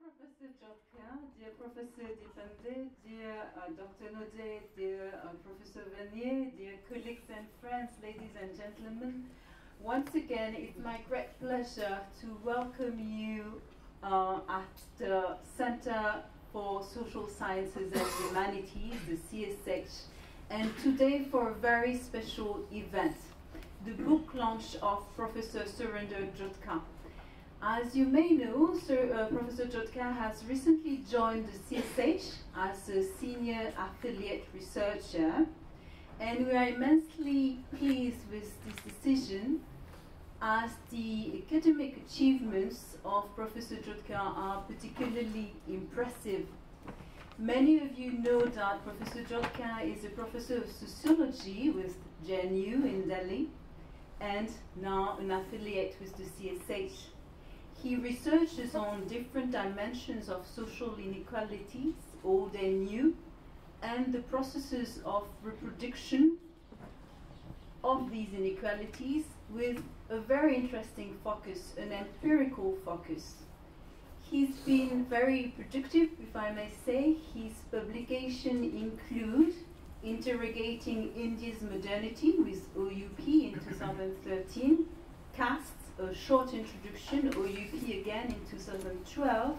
Professor Jodhka, dear Professor Deshpande, dear Dr. Naudet, dear Professor Verniers, dear colleagues and friends, ladies and gentlemen, once again it's my great pleasure to welcome you at the Center for Social Sciences and Humanities, the CSH, and today for a very special event, the book launch of Professor Surinder Jodhka. As you may know, Professor Jodhka has recently joined the CSH as a senior affiliate researcher, and we are immensely pleased with this decision as the academic achievements of Professor Jodhka are particularly impressive. Many of you know that Professor Jodhka is a professor of sociology with JNU in Delhi and now an affiliate with the CSH. He researches on different dimensions of social inequalities, old and new, and the processes of reproduction of these inequalities with a very interesting focus, an empirical focus. He's been very productive, if I may say. His publications include Interrogating India's Modernity with OUP in 2013, Caste, a short introduction, OUP again in 2012,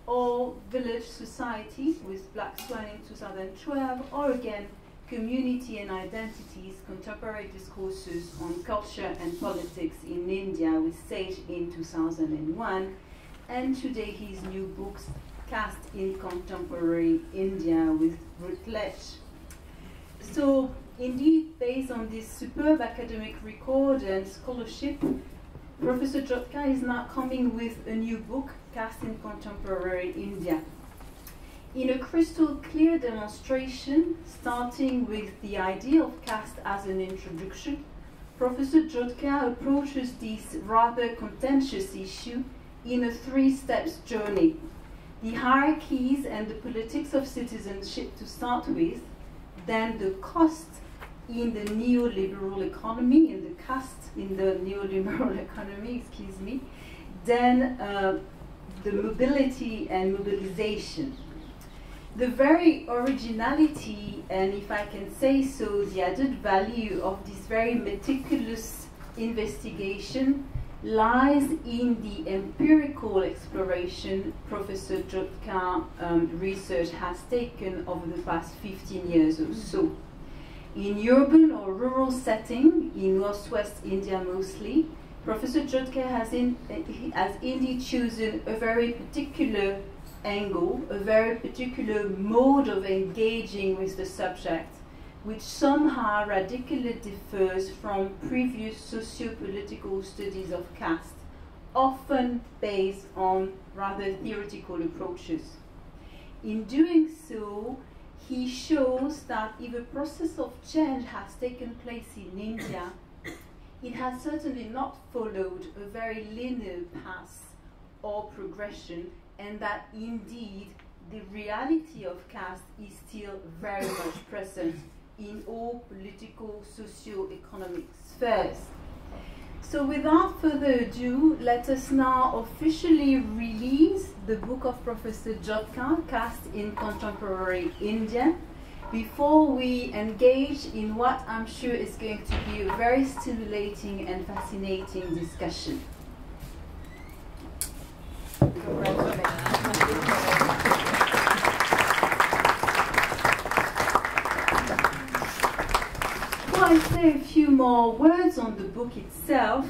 or Village Society with Black Swan in 2012, or again Community and Identities, Contemporary Discourses on Culture and Politics in India with Sage in 2001, and today his new books, Caste in Contemporary India with Routledge. So indeed, based on this superb academic record and scholarship, Professor Jodhka is now coming with a new book, Caste in Contemporary India. In a crystal clear demonstration, starting with the idea of caste as an introduction, Professor Jodhka approaches this rather contentious issue in a three-step journey. The hierarchies and the politics of citizenship to start with, then the cost in the neoliberal economy, in the caste in the neoliberal economy, excuse me, then the mobility and mobilization. The very originality, and if I can say so, the added value of this very meticulous investigation lies in the empirical exploration Professor Jodhka research has taken over the past 15 years or so. In urban or rural setting, in northwest India mostly, Professor Jodhka has indeed chosen a very particular angle, a very particular mode of engaging with the subject, which somehow radically differs from previous socio-political studies of caste, often based on rather theoretical approaches. In doing so, he shows that if a process of change has taken place in India, it has certainly not followed a very linear path or progression, and that indeed the reality of caste is still very much present in all political, socio-economic spheres. So without further ado, let us now officially release the book of Professor Jodhka, Caste in Contemporary India, before we engage in what I'm sure is going to be a very stimulating and fascinating discussion. Before I say a few more words on the book itself,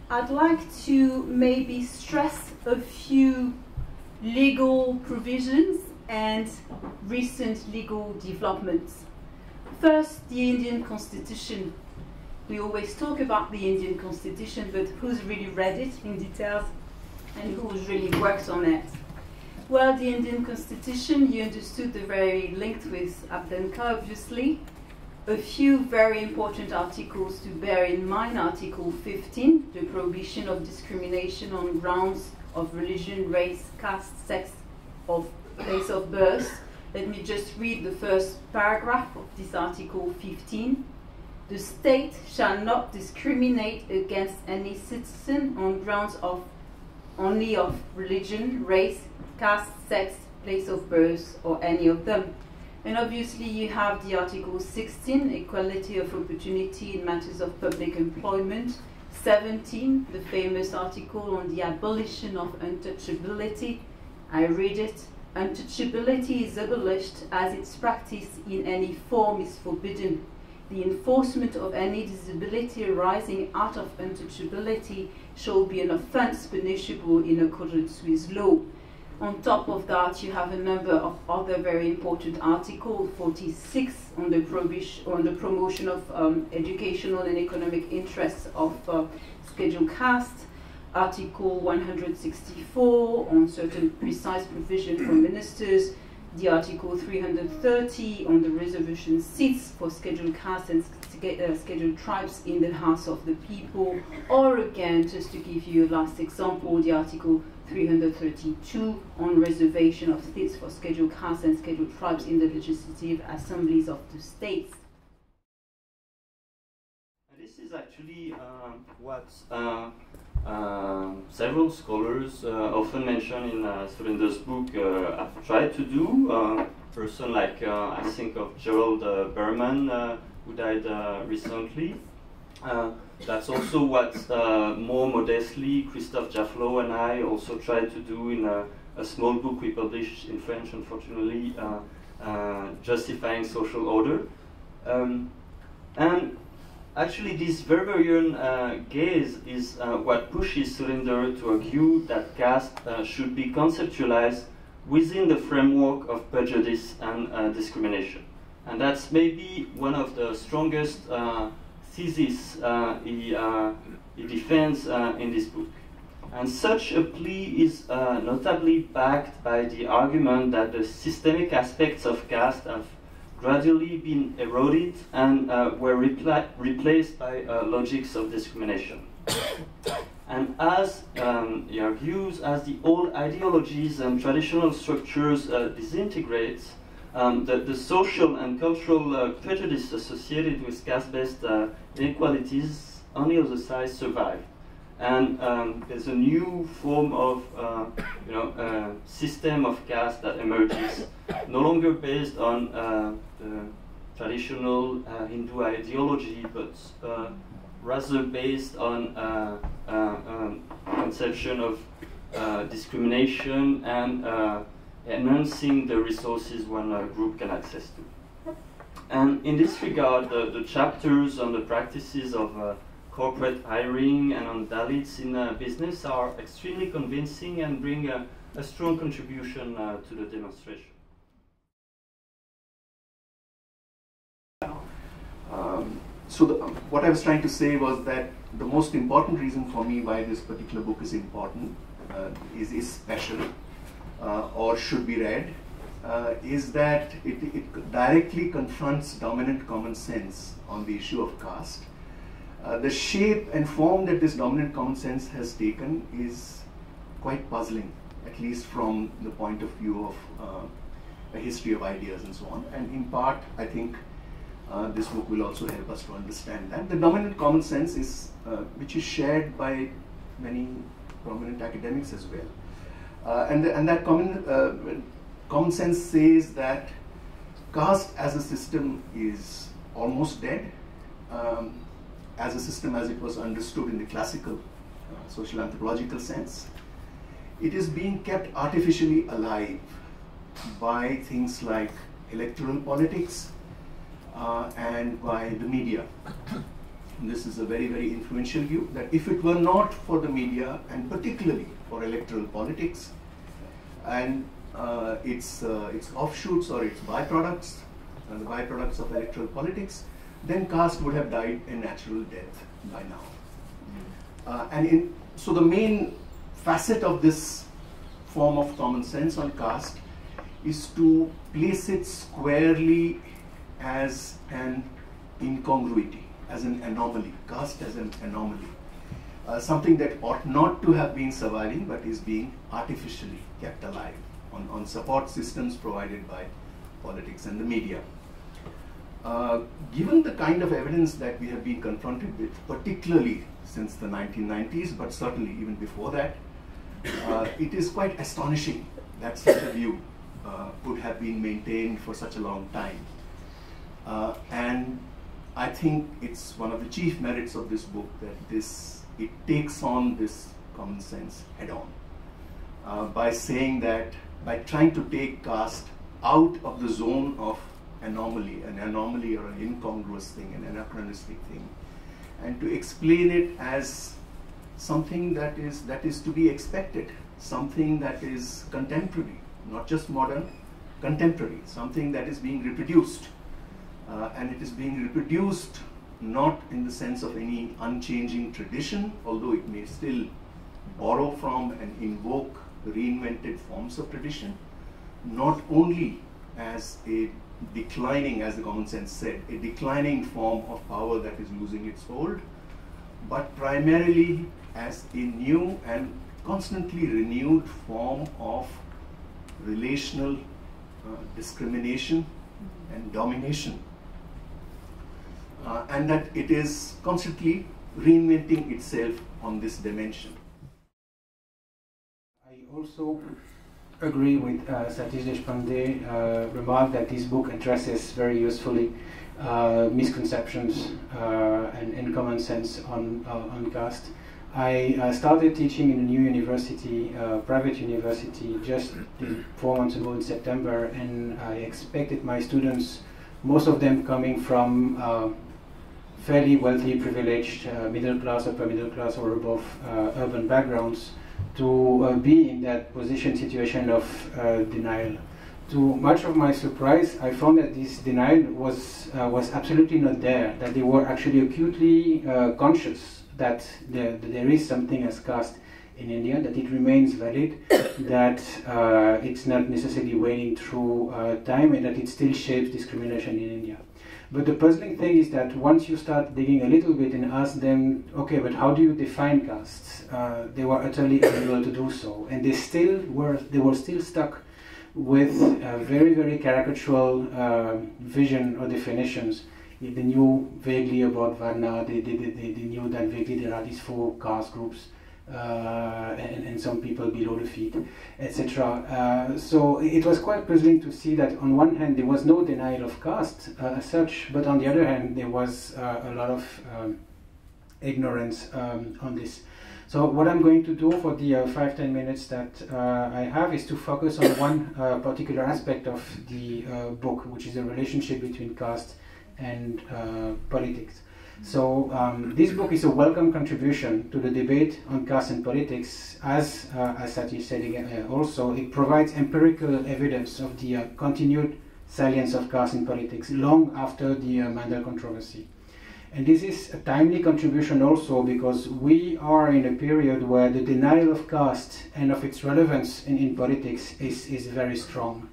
I'd like to maybe stress a few legal provisions and recent legal developments. First, the Indian Constitution. We always talk about the Indian Constitution, but who's really read it in details and who's really worked on it? Well, the Indian Constitution, you understood they're very linked with Abdanka, obviously. A few very important articles to bear in mind. Article 15, the prohibition of discrimination on grounds of religion, race, caste, sex, or place of birth. Let me just read the first paragraph of this Article 15. The state shall not discriminate against any citizen on grounds of only of religion, race, caste, sex, place of birth, or any of them. And obviously you have the Article 16, equality of opportunity in matters of public employment. 17, the famous article on the abolition of untouchability. I read it. Untouchability is abolished as its practice in any form is forbidden. The enforcement of any disability arising out of untouchability shall be an offence punishable in accordance with law. On top of that, you have a number of other very important articles, 46 on the promotion of educational and economic interests of scheduled caste, Article 164 on certain precise provision for ministers, the Article 330 on the reservation seats for scheduled castes and scheduled tribes in the House of the People, or again, just to give you a last example, the Article 332 on reservation of seats for scheduled castes and scheduled tribes in the legislative assemblies of the states. This is actually what several scholars often mention in Surinder's book have tried to do. A person like, I think of Gerald Berman, who died recently. That's also what, more modestly, Christophe Jafflo and I also tried to do in a small book we published in French, unfortunately, Justifying Social Order. And actually, this Vernierian gaze is what pushes Surinder to argue that caste should be conceptualized within the framework of prejudice and discrimination. And that's maybe one of the strongest theses he defends in this book. And such a plea is notably backed by the argument that the systemic aspects of caste have gradually been eroded and were replaced by logics of discrimination. And as he argues, as the old ideologies and traditional structures disintegrate, the social and cultural prejudice associated with caste-based inequalities on the other side survive. And there's a new form of system of caste that emerges, no longer based on the traditional Hindu ideology, but rather based on conception of discrimination and enhancing the resources one group can access to. And in this regard, the chapters on the practices of corporate hiring and on Dalits in business are extremely convincing and bring a strong contribution to the demonstration. What I was trying to say was that the most important reason for me why this particular book is important, is special, or should be read, is that it directly confronts dominant common sense on the issue of caste. The shape and form that this dominant common sense has taken is quite puzzling, at least from the point of view of a history of ideas and so on. And in part, I think this book will also help us to understand that. The dominant common sense is, which is shared by many prominent academics as well. And that common sense says that caste as a system is almost dead. As a system as it was understood in the classical social anthropological sense. It is being kept artificially alive by things like electoral politics and by the media. And this is a very, very influential view, that if it were not for the media, and particularly for electoral politics, and its offshoots or its byproducts, the byproducts of electoral politics, then caste would have died a natural death by now. So the main facet of this form of common sense on caste is to place it squarely as an incongruity, as an anomaly, caste as an anomaly. Something that ought not to have been surviving but is being artificially kept alive on support systems provided by politics and the media. Given the kind of evidence that we have been confronted with, particularly since the 1990s, but certainly even before that, it is quite astonishing that such a view could have been maintained for such a long time. And I think it's one of the chief merits of this book that it takes on this common sense head on by saying that, by trying to take caste out of the zone of anomaly, an anomaly or an incongruous thing, an anachronistic thing, and to explain it as something that is to be expected, something that is contemporary, not just modern, contemporary, something that is being reproduced. And it is being reproduced not in the sense of any unchanging tradition, although it may still borrow from and invoke reinvented forms of tradition, not only as a declining, as the common sense said, a declining form of power that is losing its hold, but primarily as a new and constantly renewed form of relational discrimination and domination. And that it is constantly reinventing itself on this dimension. I also agree with Satish Deshpande remark that this book addresses very usefully misconceptions and common sense on caste. I started teaching in a new university, private university, just 4 months ago in September, and I expected my students, most of them coming from fairly wealthy, privileged, middle class, upper middle class or above urban backgrounds, to be in that situation of denial. To much of my surprise, I found that this denial was absolutely not there, that they were actually acutely conscious that there is something as caste in India, that it remains valid, that it's not necessarily waning through time, and that it still shapes discrimination in India. But the puzzling thing is that once you start digging a little bit and ask them, okay, but how do you define caste? They were utterly unable to do so, and they were still stuck with very, very caricatural vision or definitions. They knew vaguely about Varna, they knew that vaguely there are these 4 caste groups, and some people below the feet, etc. So it was quite puzzling to see that on one hand there was no denial of caste as such, but on the other hand there was a lot of ignorance on this. So what I'm going to do for the 5-10 minutes that I have is to focus on one particular aspect of the book, which is the relationship between caste and politics. So this book is a welcome contribution to the debate on caste and politics. As Satish said again, also it provides empirical evidence of the continued salience of caste in politics long after the Mandal controversy. And this is a timely contribution also because we are in a period where the denial of caste and of its relevance in politics is very strong.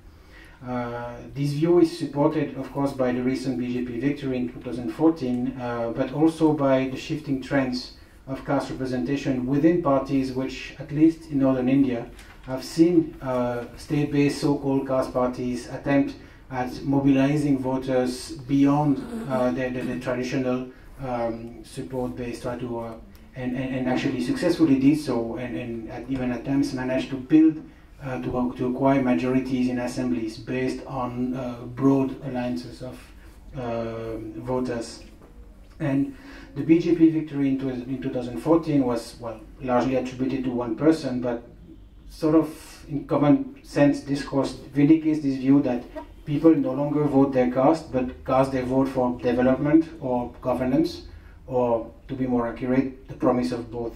This view is supported, of course, by the recent BJP victory in 2014, but also by the shifting trends of caste representation within parties which, at least in northern India, have seen state-based so-called caste parties attempt at mobilizing voters beyond the traditional support base, and actually successfully did so, and even at times managed to build to acquire majorities in assemblies based on broad alliances of voters. And the BJP victory in 2014 was, well, largely attributed to one person, but sort of in common sense discourse vindicates this view that people no longer vote their caste, but cast their vote for development or governance, or to be more accurate, the promise of both.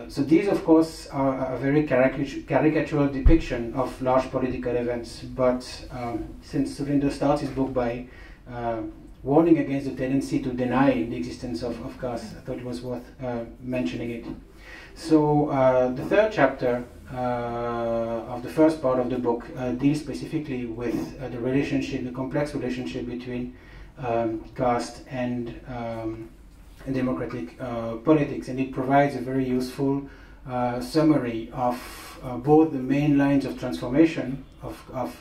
So these, of course, are a very caricatural depiction of large political events, but since Surinder starts his book by warning against the tendency to deny the existence of caste, I thought it was worth mentioning it. So the third chapter of the first part of the book deals specifically with the relationship, the complex relationship between caste and democratic politics, and it provides a very useful summary of both the main lines of transformation of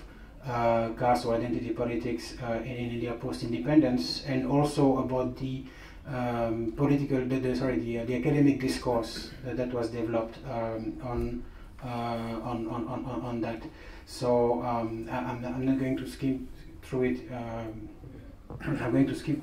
caste or identity politics in India post-independence, and also about the the academic discourse that was developed on on that. So I'm not going to skim through it. I'm going to skip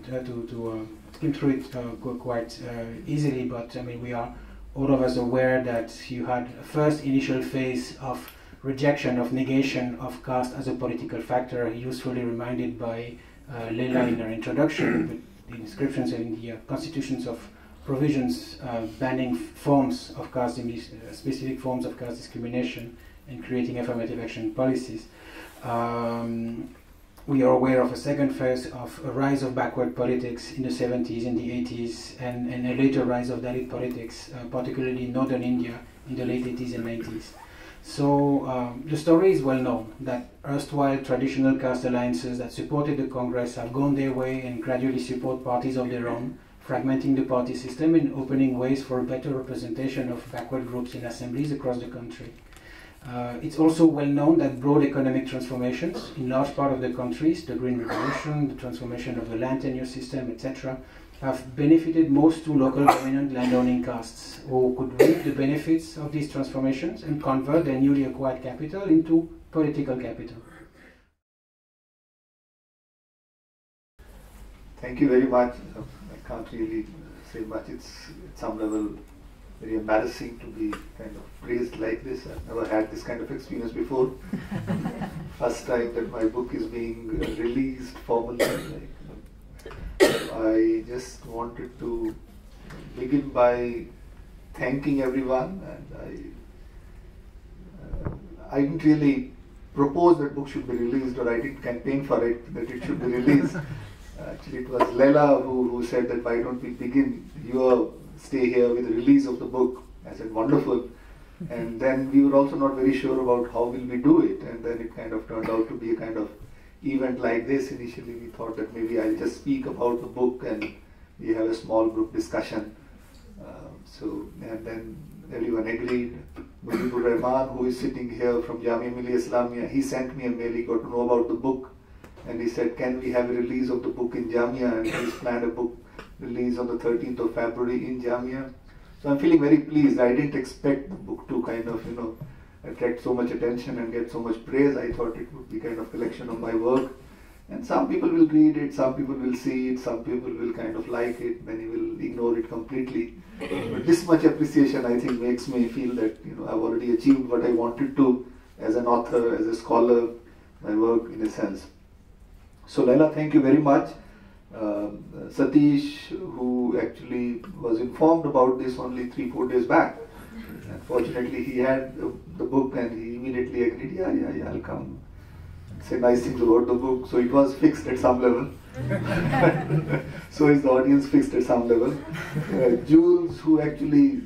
skim through it quite easily, but I mean, we are all of us aware that you had a first initial phase of rejection, of negation of caste as a political factor, usefully reminded by Leïla in her introduction, with the inscriptions in the constitutions of provisions banning forms of caste, specific forms of caste discrimination, and creating affirmative action policies. We are aware of a second phase of a rise of backward politics in the 70s, in the 80s, and a later rise of Dalit politics, particularly in northern India in the late 80s and 90s. So the story is well known that erstwhile traditional caste alliances that supported the Congress have gone their way and gradually support parties of their own, fragmenting the party system and opening ways for better representation of backward groups in assemblies across the country. It's also well known that broad economic transformations in large part of the countries, the Green Revolution, the transformation of the land tenure system, etc., have benefited most to local dominant landowning castes who could reap the benefits of these transformations and convert their newly acquired capital into political capital. Thank you very much. I can't really say much. It's at some level very embarrassing to be kind of praised like this. I've never had this kind of experience before. First time that my book is being released formally. I just wanted to begin by thanking everyone, and I didn't really propose that book should be released, or I didn't campaign for it that it should be released. Actually, it was Leïla who said that why don't we begin your stay here with the release of the book. I said wonderful, and then we were also not very sure about how will we do it, and then it kind of turned out to be a kind of event like this. Initially we thought that maybe I'll just speak about the book and we have a small group discussion. And then everyone agreed. Mujibur Rahman, who is sitting here from Jamia Millia Islamia, he sent me a mail, he got to know about the book, and he said, can we have a release of the book in Jamia? And he's planned a book release on the 13th of February in Jamia. So I'm feeling very pleased. I didn't expect the book to kind of, attract so much attention and get so much praise. I thought it would be kind of collection of my work. And some people will read it, some people will see it, some people will kind of like it, many will ignore it completely. But this much appreciation, I think, makes me feel that I've already achieved what I wanted to as an author, as a scholar, my work in a sense. So Leïla, thank you very much. Satish, who actually was informed about this only 3-4 days back. Unfortunately, he had the book and he immediately agreed, yeah, I'll come say nice things about the book. So it was fixed at some level. So is the audience fixed at some level. Jules, who actually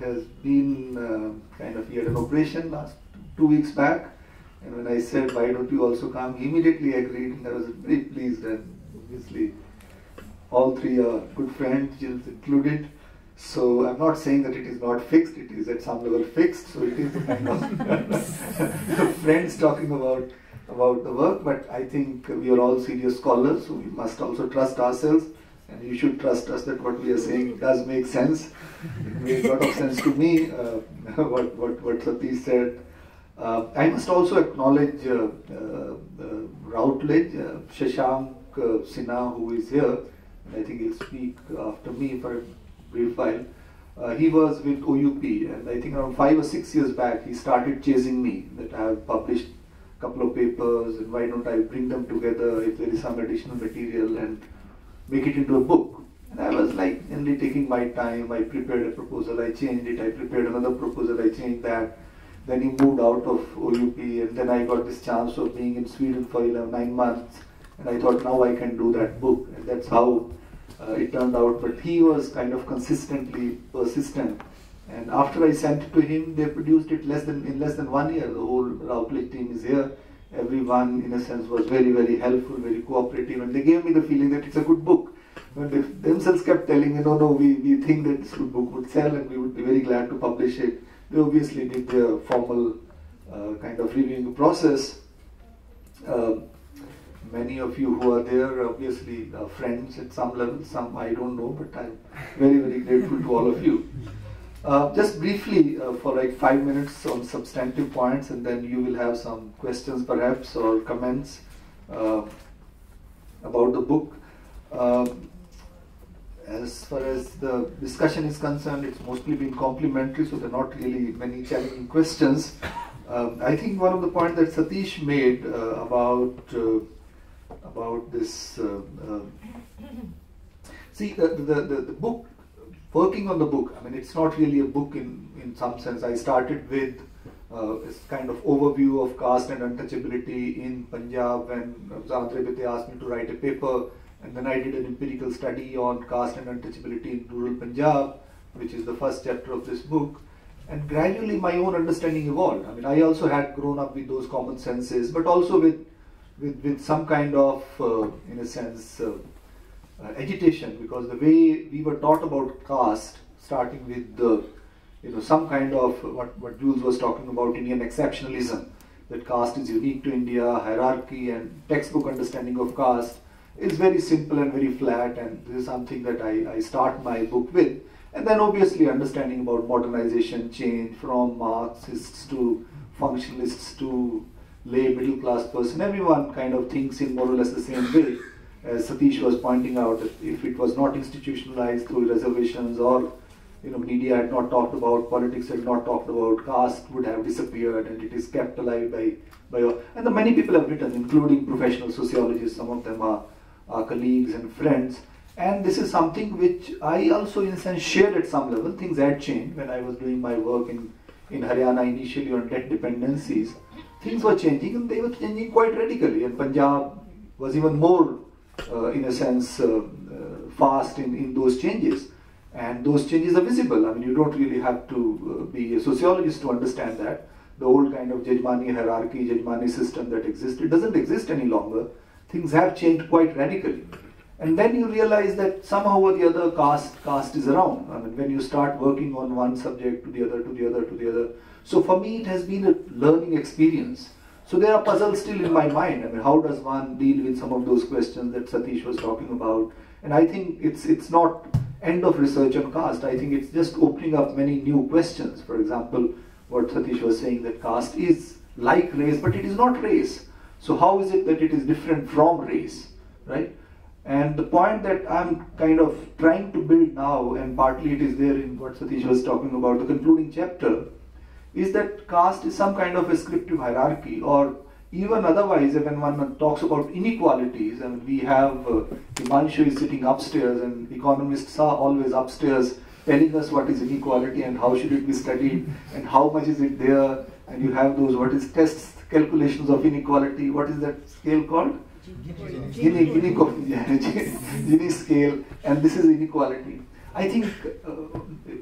has been he had an operation last 2 weeks back. And when I said, why don't you also come, he immediately agreed, and I was very pleased. And obviously, all three are good friends, Gilles included. So I'm not saying that it is not fixed, it is at some level fixed. So it is a kind of friends talking about the work, but I think we are all serious scholars, so we must also trust ourselves, and you should trust us that what we are saying does make sense. It made a lot of sense to me, what Satish said. I must also acknowledge Routledge, Shashank Sinha, who is here, and I think he'll speak after me for a brief while. He was with OUP, and I think around 5 or 6 years back he started chasing me that I have published a couple of papers and why don't I bring them together if there is some additional material and make it into a book. And I was like only taking my time. I prepared a proposal, I changed it, I prepared another proposal, I changed that. Then he moved out of OUP, and then I got this chance of being in Sweden for 9 months, and I thought now I can do that book, and that's how it turned out. But he was kind of consistently persistent, and after I sent it to him, they produced it in less than 1 year. The whole Routledge team is here. Everyone, in a sense, was very, very helpful, very cooperative, and they gave me the feeling that it's a good book. But they themselves kept telling me, no, we think that this book would sell, and we would be very glad to publish it. They obviously did their formal kind of reviewing process. Many of you who are there are obviously friends at some level, some I don't know, but I'm very, very grateful to all of you. Just briefly, for like 5 minutes on substantive points, and then you will have some questions perhaps or comments about the book. As far as the discussion is concerned, it's mostly been complimentary, so there are not really many challenging questions. I think one of the points that Satish made about this, see the book, working on the book, I mean it's not really a book in some sense. I started with this kind of overview of caste and untouchability in Punjab when Andre Bete asked me to write a paper, and then I did an empirical study on caste and untouchability in rural Punjab, which is the first chapter of this book. And gradually my own understanding evolved. I mean, I also had grown up with those common senses, but also with some kind of, in a sense, agitation, because the way we were taught about caste, starting with the, some kind of what Jules was talking about, Indian exceptionalism, that caste is unique to India, hierarchy and textbook understanding of caste is very simple and very flat, and this is something that I start my book with. And then obviously understanding about modernization, change from Marxists to functionalists to lay middle class person, everyone kind of thinks in more or less the same way. As Satish was pointing out, that if it was not institutionalized through reservations, or media had not talked about, politics had not talked about, caste would have disappeared, and it is kept alive by and the many people have written, including professional sociologists, some of them are colleagues and friends. And this is something which I also in a sense shared at some level. Things had changed when I was doing my work in Haryana initially on debt dependencies. Things were changing, and they were changing quite radically, and Punjab was even more in a sense fast in those changes, and those changes are visible. I mean, you don't really have to be a sociologist to understand that. The old kind of Jajmani hierarchy, Jajmani system that existed doesn't exist any longer. Things have changed quite radically. And then you realize that somehow or the other caste is around. I mean, when you start working on one subject to the other, to the other, to the other. So for me, it has been a learning experience. So there are puzzles still in my mind. I mean, how does one deal with some of those questions that Satish was talking about? And I think it's not end of research on caste. I think it's just opening up many new questions. For example, what Satish was saying, that caste is like race, but it is not race. So how is it that it is different from race, right? And the point that I'm kind of trying to build now, and partly it is there in what Satish was talking about, the concluding chapter, is that caste is some kind of ascriptive hierarchy, or even otherwise, when one talks about inequalities, and we have Himanshu is sitting upstairs, and economists are always upstairs telling us what is inequality and how should it be studied and how much is it there, and you have those, what is tests, calculations of inequality, what is that scale called? Gini scale, and this is inequality. I think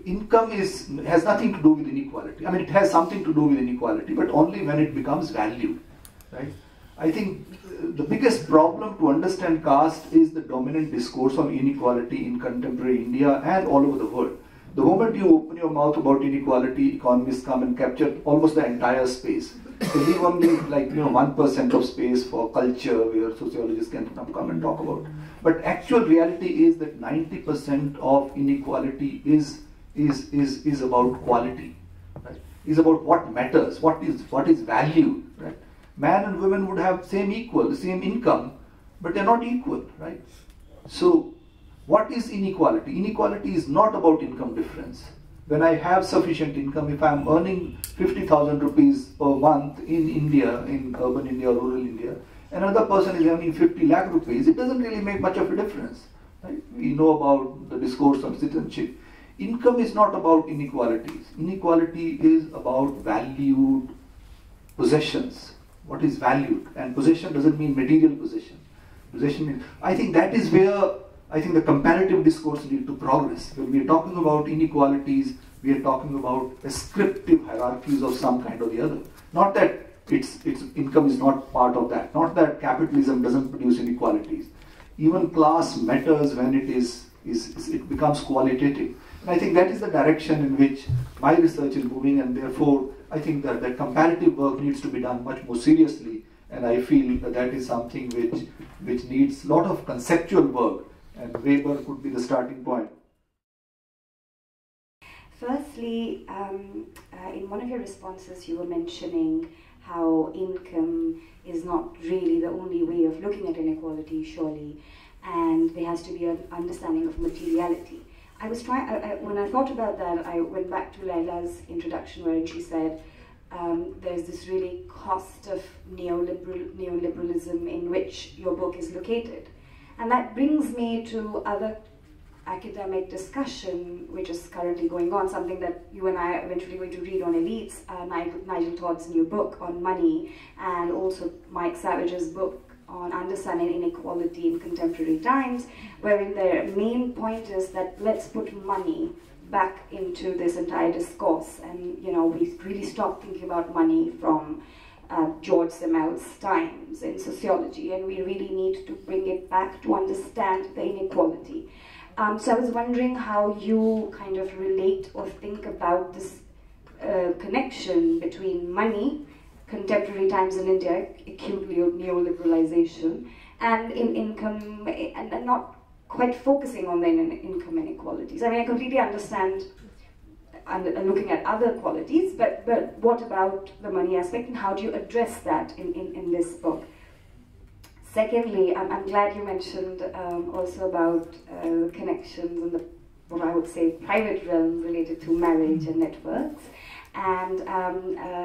income has nothing to do with inequality. I mean, it has something to do with inequality, but only when it becomes valued, right? I think the biggest problem to understand caste is the dominant discourse on inequality in contemporary India and all over the world. The moment you open your mouth about inequality, economists come and capture almost the entire space. They leave only 1% of space for culture, where sociologists can come and talk about. But actual reality is that 90% of inequality is about quality, right? Is about what matters, what is valued, right? Man and women would have same income, but they're not equal, right? So what is inequality? Inequality is not about income difference. When I have sufficient income, if I'm earning 50,000 rupees per month in India, in urban India or rural India, another person is earning 50 lakh rupees, it doesn't really make much of a difference, right? We know about the discourse on citizenship. Income is not about inequalities. Inequality is about valued possessions. What is valued? And possession doesn't mean material possession. Possession means, I think that is where I think the comparative discourse needs to progress. When we are talking about inequalities, we are talking about ascriptive hierarchies of some kind or the other. Not that its income is not part of that. Not that capitalism doesn't produce inequalities. Even class matters when it becomes qualitative. And I think that is the direction in which my research is moving, and therefore I think that comparative work needs to be done much more seriously. And I feel that is something which needs a lot of conceptual work. And Weber could be the starting point. Firstly, in one of your responses, you were mentioning how income is not really the only way of looking at inequality, surely, and there has to be an understanding of materiality. I was trying, when I thought about that, I went back to Leïla's introduction where she said there's this really cost of neoliberalism in which your book is located. And that brings me to other academic discussion which is currently going on, something that you and I are eventually going to read on elites, Nigel Todd's new book on money, and also Mike Savage's book on understanding inequality in contemporary times, wherein their main point is that let's put money back into this entire discourse, and we really stop thinking about money from George Simmels' times in sociology, and we really need to bring it back to understand the inequality. So I was wondering how you kind of relate or think about this connection between money, contemporary times in India, acute neoliberalization, and in income, and not quite focusing on the income inequalities. I mean, I completely understand looking at other qualities, but what about the money aspect, and how do you address that in this book? Secondly, I'm glad you mentioned also about connections in the, what I would say, private realm related to marriage and networks. And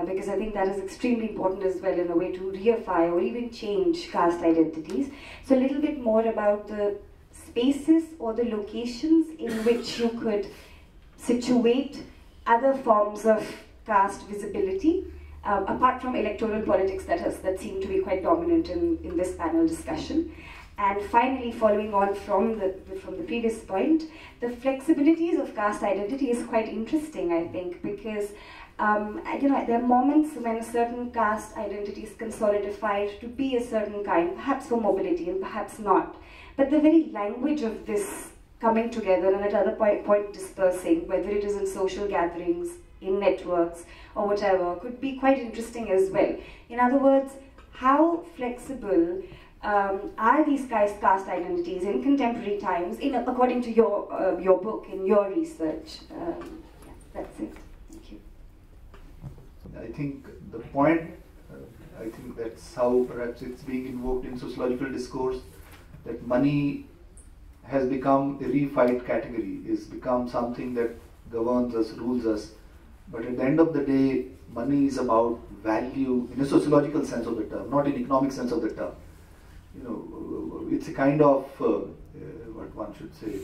because I think that is extremely important as well in a way to reify or even change caste identities. So a little bit more about the spaces or the locations in which you could situate other forms of caste visibility, apart from electoral politics that seem to be quite dominant in this panel discussion. And finally, following on from the previous point, the flexibilities of caste identity is quite interesting, I think, because there are moments when a certain caste identity is consolidified to be a certain kind, perhaps for mobility and perhaps not. But the very language of this coming together and at other point dispersing, whether it is in social gatherings, in networks, or whatever, could be quite interesting as well. In other words, how flexible are these caste identities in contemporary times, according to your book and your research? That's it. Thank you. I think the point, I think that's how perhaps it's being invoked in sociological discourse, that money has become a reified category, is become something that governs us, rules us. But at the end of the day, money is about value in a sociological sense of the term, not in economic sense of the term. It's a kind of, what one should say,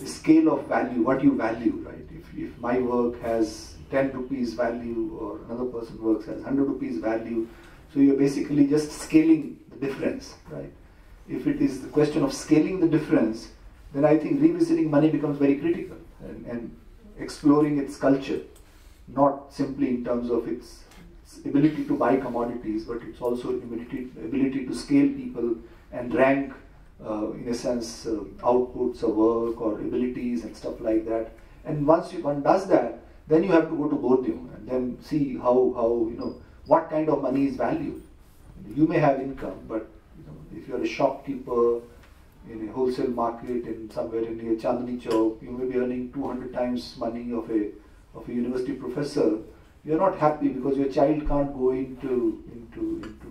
a scale of value, what you value, right? If my work has 10 rupees value or another person's work has 100 rupees value, so you're basically just scaling the difference, right? If it is the question of scaling the difference, then I think revisiting money becomes very critical and exploring its culture, not simply in terms of its ability to buy commodities, but it's also ability to scale people and rank, in a sense, outputs of work or abilities and stuff like that. And once one does that, then you have to go to Bodhyam and then see how what kind of money is valued. You may have income, but if you're a shopkeeper in a wholesale market in somewhere near Chandni Chowk, you may be earning 200 times money of a university professor. You're not happy because your child can't go into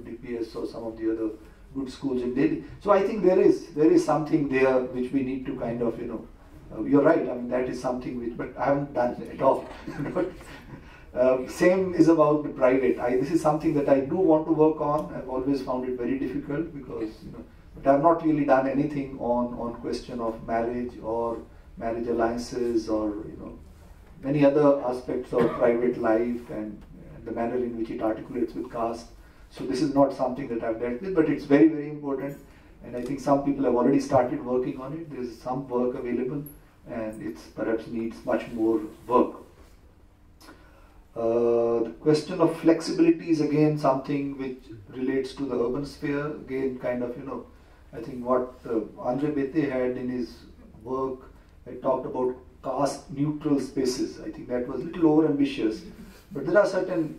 DPS or some of the other good schools in Delhi. So I think there is something there which we need to kind of you're right. I mean that is something which, but I haven't done it at all. Same is about the private. This is something that I do want to work on. I've always found it very difficult because but I've not really done anything on question of marriage or marriage alliances or many other aspects of private life and the manner in which it articulates with caste. So this is not something that I've dealt with, but it's very, very important. And I think some people have already started working on it. There's some work available, and it perhaps needs much more work. The question of flexibility is again something which relates to the urban sphere. Again, kind of, I think what Andre Bete had in his work, I talked about caste neutral spaces. I think that was a little over ambitious, but there are certain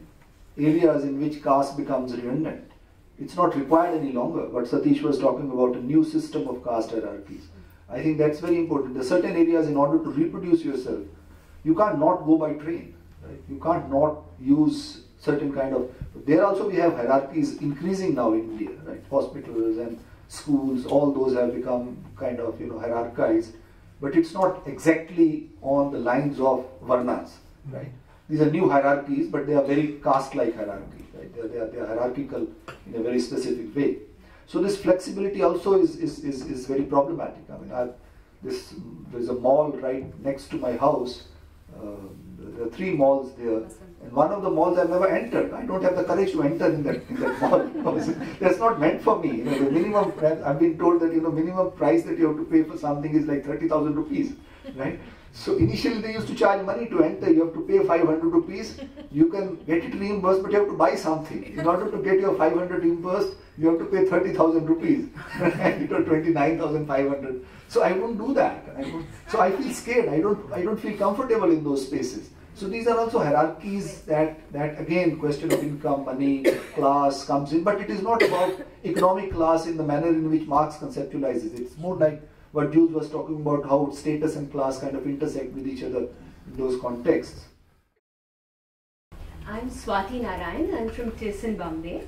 areas in which caste becomes redundant. It's not required any longer. But Satish was talking about a new system of caste hierarchies. I think that's very important. There are certain areas in order to reproduce yourself, You can't not go by train, right? You can't not use certain kind of, there also we have hierarchies increasing now in India, right? Hospitals and schools, all those have become kind of, hierarchized, but it's not exactly on the lines of varnas, right? These are new hierarchies, but they are very caste-like hierarchies, right? They are hierarchical in a very specific way. So this flexibility also is very problematic. I mean, there's a mall right next to my house. There are 3 malls there, and one of the malls I've never entered. I don't have the courage to enter in that mall. That's not meant for me. The minimum, I've been told that minimum price that you have to pay for something is like 30,000 rupees, right? So initially they used to charge money to enter. You have to pay 500 rupees. You can get it reimbursed, but you have to buy something. In order to get your 500 reimbursed, you have to pay 30,000 rupees, 29,500. So I won't do that. So I feel scared. I don't feel comfortable in those spaces. So these are also hierarchies that again, question of income, money, class comes in. But it is not about economic class in the manner in which Marx conceptualizes it. It's more like what Jules was talking about, how status and class kind of intersect with each other in those contexts. I'm Swati Narayan. I'm from TIS in Bombay.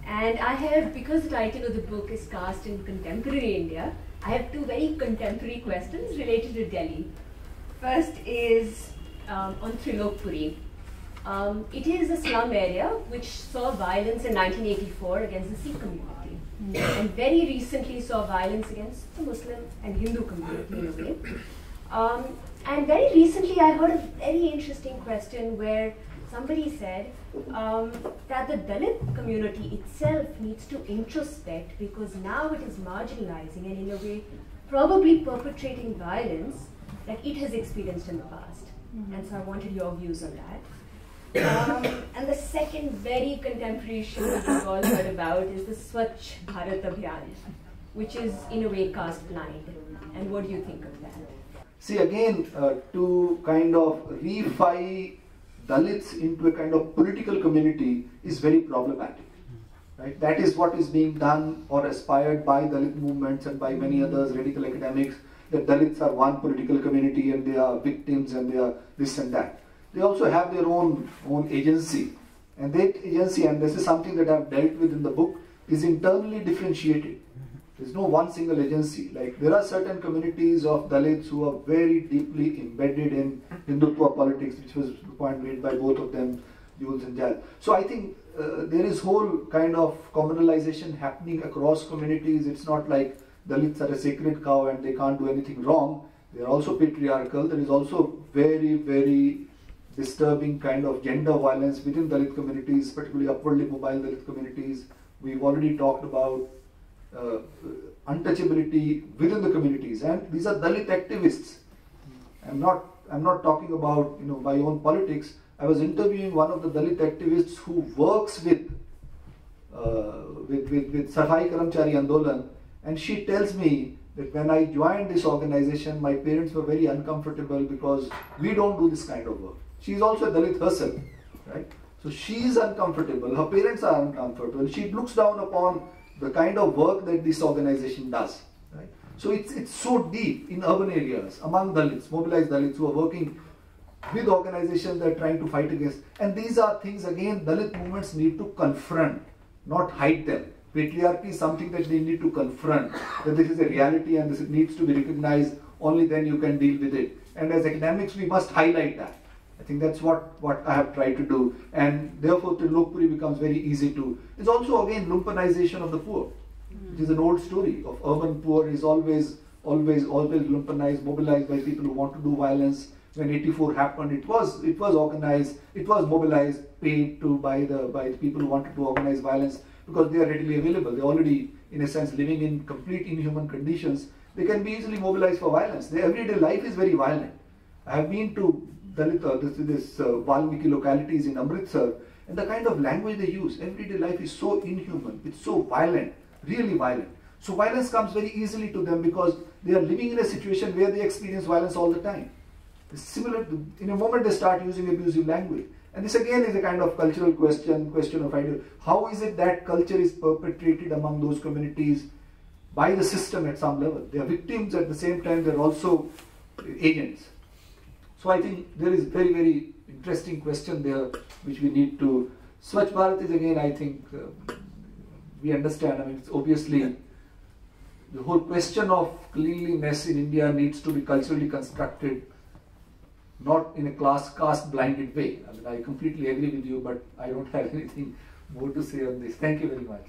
And I have, because the title of the book is Caste in Contemporary India, I have 2 very contemporary questions related to Delhi. First is on Trilokpuri. It is a slum area which saw violence in 1984 against the Sikh community, and very recently saw violence against the Muslim and Hindu community in a way. And very recently I heard a very interesting question where somebody said that the Dalit community itself needs to introspect because now it is marginalizing and in a way probably perpetrating violence that it has experienced in the past. And so I wanted your views on that. And the second very contemporary issue that we've all heard about is the Swachh Bharat Abhiyan, which is in a way caste blind. And what do you think of that? See, again, to kind of reify Dalits into a kind of political community is very problematic. Right? That is what is being done or aspired by Dalit movements and by many others, radical academics, that Dalits are one political community and they are victims and they are this and that. They also have their own agency. And that agency, and this is something that I've dealt with in the book, is internally differentiated. There's no one single agency. Like there are certain communities of Dalits who are very deeply embedded in Hindutva politics, which was the point made by both of them, Jules and Gilles. So I think there is whole kind of communalization happening across communities. It's not like Dalits are a sacred cow and they can't do anything wrong. They are also patriarchal. There is also very, very disturbing kind of gender violence within Dalit communities, particularly upwardly mobile Dalit communities. We've already talked about untouchability within the communities, and these are Dalit activists. I'm not talking about my own politics. I was interviewing one of the Dalit activists who works with Safai Karamchari Andolan, and she tells me that when I joined this organization, my parents were very uncomfortable because we don't do this kind of work. She is also a Dalit herself, right? So she is uncomfortable. Her parents are uncomfortable. She looks down upon the kind of work that this organization does, right? So it's so deep in urban areas among Dalits, mobilized Dalits who are working with organizations that are trying to fight against. And these are things, again, Dalit movements need to confront, not hide them. Patriarchy is something that they need to confront, that this is a reality and this needs to be recognized, only then you can deal with it. And as academics, we must highlight that. I think that's what I have tried to do, and therefore Trilokpuri becomes very easy to. It's also again lumpenization of the poor, which is an old story of urban poor is always lumpenized, mobilized by people who want to do violence. When 84 happened, it was organized, it was mobilized, paid to by the people who wanted to organize violence because they are readily available. They're already, in a sense, living in complete inhuman conditions. They can be easily mobilized for violence. Their everyday life is very violent. I have been to this Valmiki localities in Amritsar, and the kind of language they use, everyday life is so inhuman, it's so violent, really violent. So violence comes very easily to them because they are living in a situation where they experience violence all the time. It's similar to, in a moment they start using abusive language. And this again is a kind of cultural question of idea. How is it that culture is perpetrated among those communities by the system at some level? They are victims, at the same time they are also agents. So I think there is very, very interesting question there which we need to. Swachh Bharat is again, I think, we understand. I mean, it's obviously the whole question of cleanliness in India needs to be culturally constructed, not in a caste-blinded way. I mean, I completely agree with you, but I don't have anything more to say on this. Thank you very much.